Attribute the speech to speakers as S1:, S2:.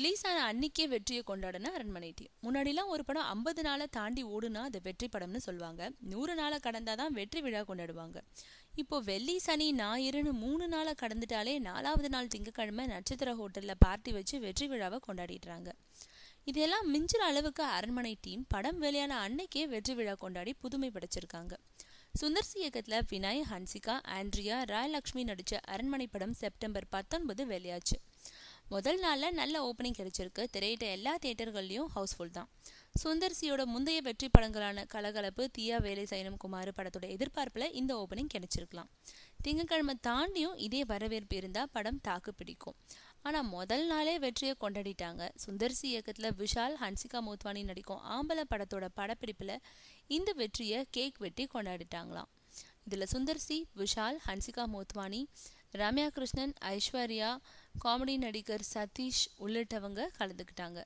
S1: Release ஆன அன்னைக்கே வெற்றியை கொண்டாடின அரண்மனை டீம். முன்னாடிலாம் ஒரு படம் 50 நாளை தாண்டி ஓடுனா அது வெற்றி படம்னு சொல்லுவாங்க. 100 நாளை கடந்தாதான் வெற்றி விழா கொண்டாடுவாங்க. இப்போ வெள்ளி சனி ஞாயிறுன்னு 3 நாளை கடந்துட்டாலே 4வது நாள் திங்கக்கிழமை நட்சத்திர ஹோட்டல்ல பார்ட்டி வச்சு வெற்றி விழாவை கொண்டாடிடுறாங்க. இதெல்லாம் மிஞ்சுற அளவுக்கு அரண்மனை டீம் படம் வெளியான அன்னைக்கே வெற்றி விழா கொண்டாடி புதுமை படைச்சிருக்காங்க. சுந்தர்சி இயக்கத்துல வினய், ஹன்சிகா, ஆண்ட்ரியா, ராயலட்சுமி நடிச்ச அரண்மனை படம் செப்டம்பர் 19 வெளியாச்சு. முதல் நாள்ல நல்ல ஓப்பனிங் கிடைச்சிருக்கு. திரையிட்ட எல்லா தியேட்டர்கள்லயும் ஹவுஸ்ஃபுல் தான். சுந்தர்சியோட முந்தைய வெற்றி படங்களான கலகலப்பு, தீயா வேலை செய்யணும் குமார் படத்தோட எதிர்பார்ப்புல இந்த ஓப்பனிங் கிடைச்சிருக்கலாம். திங்கக்கிழமை தாண்டியும் இதே வரவேற்பு இருந்தா படம் தாக்கு பிடிக்கும். ஆனா முதல் நாளே வெற்றியை கொண்டாடிட்டாங்க. சுந்தர்சி இயக்கத்துல விஷால், ஹன்சிகா மோத்வானி நடிக்கும் ஆம்பல படத்தோட படப்பிடிப்புல இந்த வெற்றியை கேக் வெட்டி கொண்டாடிட்டாங்களாம். இதுல சுந்தர்சி, விஷால், ஹன்சிகா மோத்வானி, ரம்யா கிருஷ்ணன், ஐஸ்வர்யா, காமெடி நடிகர் சதீஷ் உள்ளிட்டவங்க கலந்துக்கிட்டாங்க.